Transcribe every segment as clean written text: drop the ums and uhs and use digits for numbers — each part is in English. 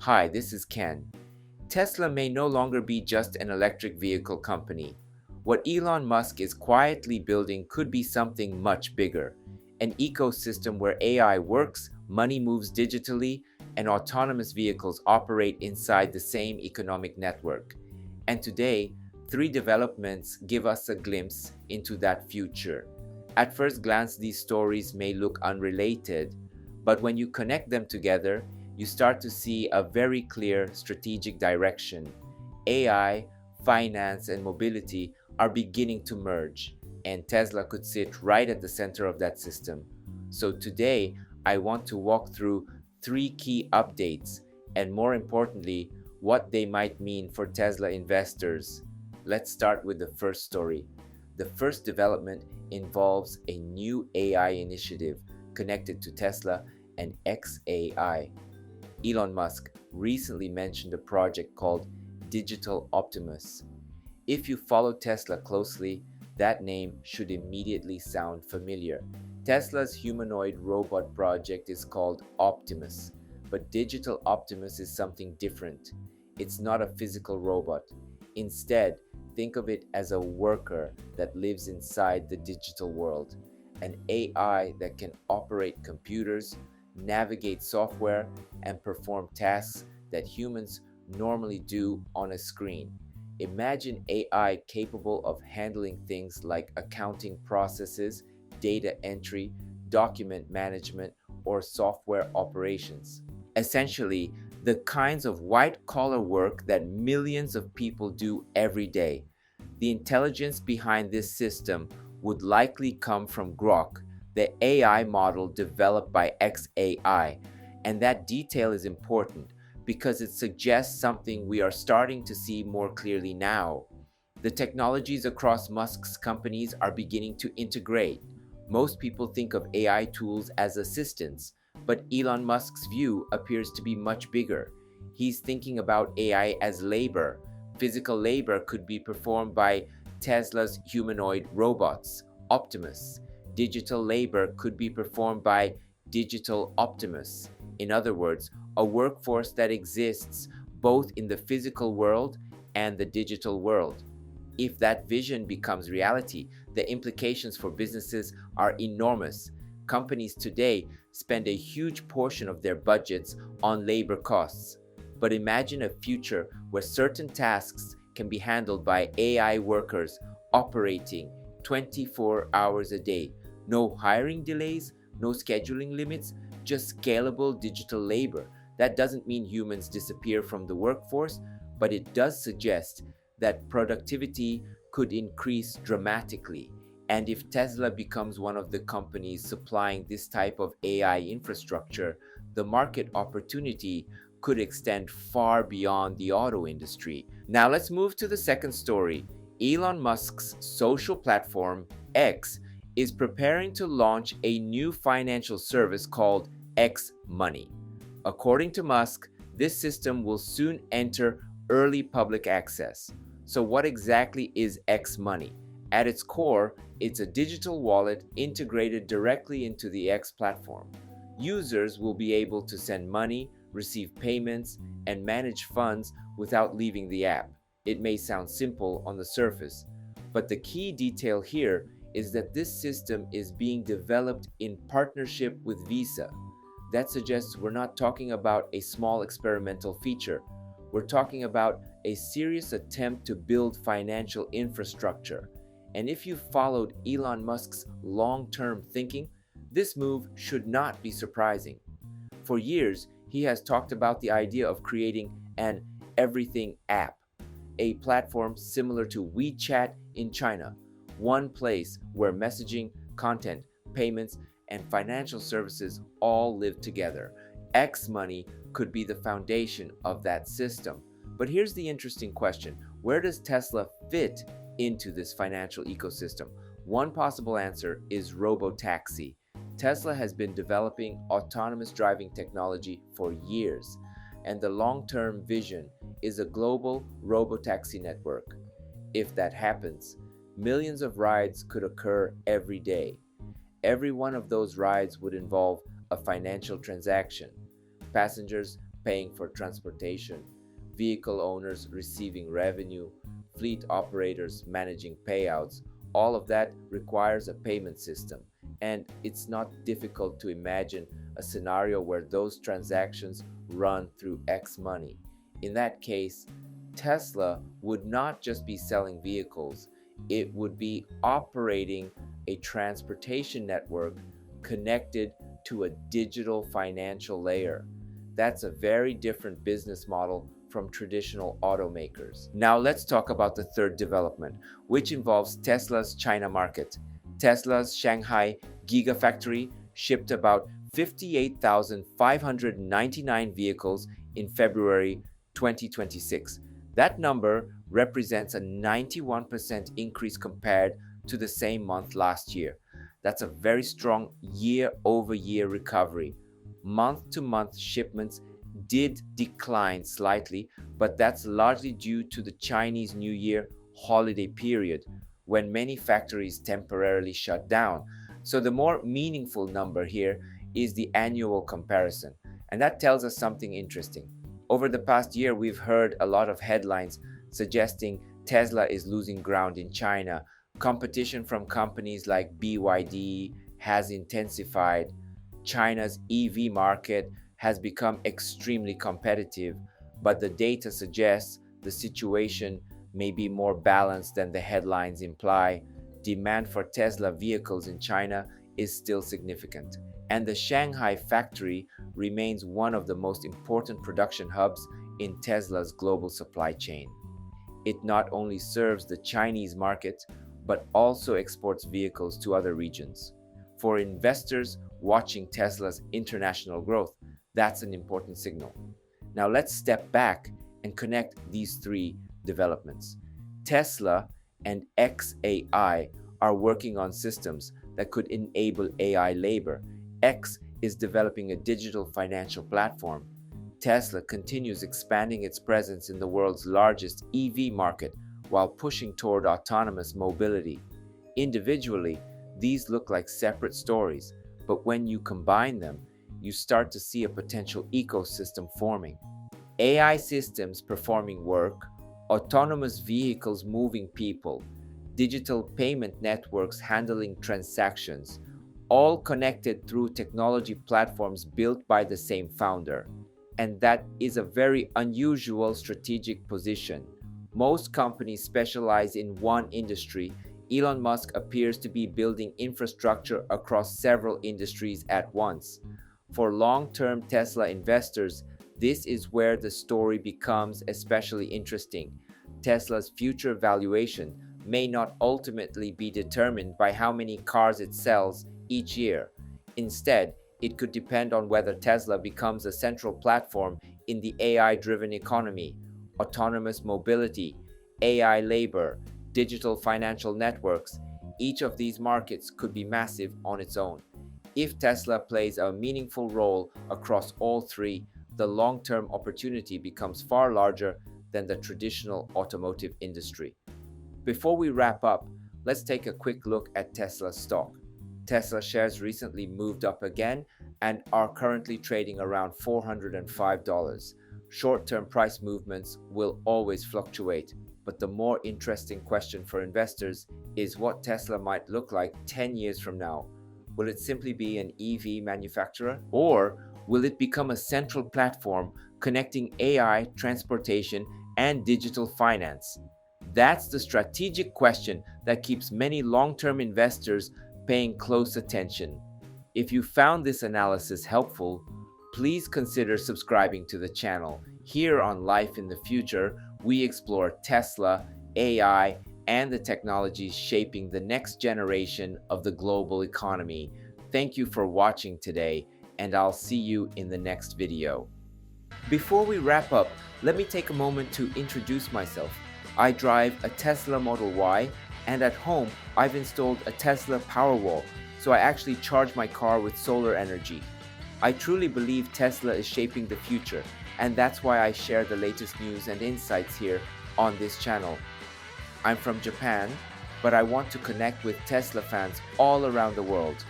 Hi, this is Ken. Tesla may no longer be just an electric vehicle company. What Elon Musk is quietly building could be something much bigger, an ecosystem where AI works, money moves digitally, and autonomous vehicles operate inside the same economic network. And today, three developments give us a glimpse into that future. At first glance, these stories may look unrelated, but when you connect them together, you start to see a very clear strategic direction. AI, finance, and mobility are beginning to merge, and Tesla could sit right at the center of that system. So today, I want to walk through three key updates, and more importantly, what they might mean for Tesla investors. Let's start with the first story. The first development involves a new AI initiative connected to Tesla and xAI. Elon Musk recently mentioned a project called Digital Optimus. If you follow Tesla closely, that name should immediately sound familiar. Tesla's humanoid robot project is called Optimus, but Digital Optimus is something different. It's not a physical robot. Instead, think of it as a worker that lives inside the digital world, an AI that can operate computers, navigate software, and perform tasks that humans normally do on a screen. Imagine AI capable of handling things like accounting processes, data entry, document management, or software operations. Essentially, the kinds of white-collar work that millions of people do every day. The intelligence behind this system would likely come from Grok, the AI model developed by xAI, and that detail is important because it suggests something we are starting to see more clearly now. The technologies across Musk's companies are beginning to integrate. Most people think of AI tools as assistants, but Elon Musk's view appears to be much bigger. He's thinking about AI as labor. Physical labor could be performed by Tesla's humanoid robots, Optimus. Digital labor could be performed by Digital Optimus. In other words, a workforce that exists both in the physical world and the digital world. If that vision becomes reality, the implications for businesses are enormous. Companies today spend a huge portion of their budgets on labor costs. But imagine a future where certain tasks can be handled by AI workers operating 24 hours a day. No hiring delays, no scheduling limits, just scalable digital labor. That doesn't mean humans disappear from the workforce, but it does suggest that productivity could increase dramatically. And if Tesla becomes one of the companies supplying this type of AI infrastructure, the market opportunity could extend far beyond the auto industry. Now let's move to the second story. Elon Musk's social platform, X, is preparing to launch a new financial service called X Money. According to Musk, this system will soon enter early public access. So what exactly is X Money? At its core, it's a digital wallet integrated directly into the X platform. Users will be able to send money, receive payments, and manage funds without leaving the app. It may sound simple on the surface, but the key detail here is that this system is being developed in partnership with Visa. That suggests we're not talking about a small experimental feature. We're talking about a serious attempt to build financial infrastructure. And if you followed Elon Musk's long-term thinking, this move should not be surprising. For years, he has talked about the idea of creating an everything app, a platform similar to WeChat in China, one place where messaging, content, payments, and financial services all live together. X Money could be the foundation of that system. But here's the interesting question. Where does Tesla fit into this financial ecosystem? One possible answer is Robotaxi. Tesla has been developing autonomous driving technology for years, and the long-term vision is a global Robotaxi network. If that happens, millions of rides could occur every day. Every one of those rides would involve a financial transaction. Passengers paying for transportation, vehicle owners receiving revenue, fleet operators managing payouts. All of that requires a payment system, and it's not difficult to imagine a scenario where those transactions run through X money. In that case, Tesla would not just be selling vehicles, it would be operating a transportation network connected to a digital financial layer. That's a very different business model from traditional automakers. Now let's talk about the third development, which involves Tesla's China market. Tesla's Shanghai Gigafactory shipped about 58,599 vehicles in February 2026. That number represents a 91% increase compared to the same month last year. That's a very strong year-over-year recovery. Month-to-month shipments did decline slightly, but that's largely due to the Chinese New Year holiday period, when many factories temporarily shut down. So the more meaningful number here is the annual comparison, and that tells us something interesting. Over the past year, we've heard a lot of headlines suggesting Tesla is losing ground in China. Competition from companies like BYD has intensified. China's EV market has become extremely competitive, but the data suggests the situation may be more balanced than the headlines imply. Demand for Tesla vehicles in China is still significant, and the Shanghai factory remains one of the most important production hubs in Tesla's global supply chain. It not only serves the Chinese market, but also exports vehicles to other regions. For investors watching Tesla's international growth, that's an important signal. Now let's step back and connect these three developments. Tesla and xAI are working on systems that could enable AI labor. X is developing a digital financial platform. Tesla continues expanding its presence in the world's largest EV market while pushing toward autonomous mobility. Individually, these look like separate stories, but when you combine them, you start to see a potential ecosystem forming. AI systems performing work, autonomous vehicles moving people, digital payment networks handling transactions, all connected through technology platforms built by the same founder. And that is a very unusual strategic position. Most companies specialize in one industry. Elon Musk appears to be building infrastructure across several industries at once. For long-term Tesla investors, this is where the story becomes especially interesting. Tesla's future valuation may not ultimately be determined by how many cars it sells each year. Instead, it could depend on whether Tesla becomes a central platform in the AI-driven economy, autonomous mobility, AI labor, digital financial networks. Each of these markets could be massive on its own. If Tesla plays a meaningful role across all three, the long-term opportunity becomes far larger than the traditional automotive industry. Before we wrap up, let's take a quick look at Tesla's stock. Tesla shares recently moved up again and are currently trading around $405. Short-term price movements will always fluctuate, but the more interesting question for investors is what Tesla might look like 10 years from now. Will it simply be an EV manufacturer, or will it become a central platform connecting AI, transportation, and digital finance? That's the strategic question that keeps many long-term investors paying close attention. If you found this analysis helpful, please consider subscribing to the channel. Here on Life in the Future, we explore Tesla, AI, and the technologies shaping the next generation of the global economy. Thank you for watching today, and I'll see you in the next video. Before we wrap up, let me take a moment to introduce myself. I drive a Tesla Model Y, and at home, I've installed a Tesla Powerwall, so I actually charge my car with solar energy. I truly believe Tesla is shaping the future, and that's why I share the latest news and insights here on this channel. I'm from Japan, but I want to connect with Tesla fans all around the world.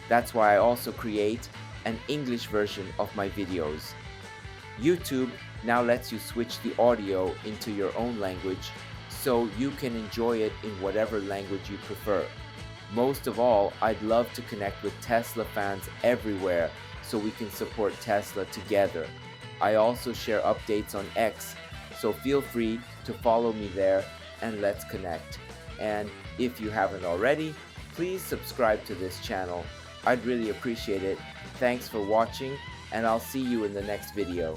That's why I also create an English version of my videos. YouTube now lets you switch the audio into your own language so you can enjoy it in whatever language you prefer. Most of all, I'd love to connect with Tesla fans everywhere so we can support Tesla together. I also share updates on X, so feel free to follow me there and let's connect. And if you haven't already, please subscribe to this channel. I'd really appreciate it. Thanks for watching, and I'll see you in the next video.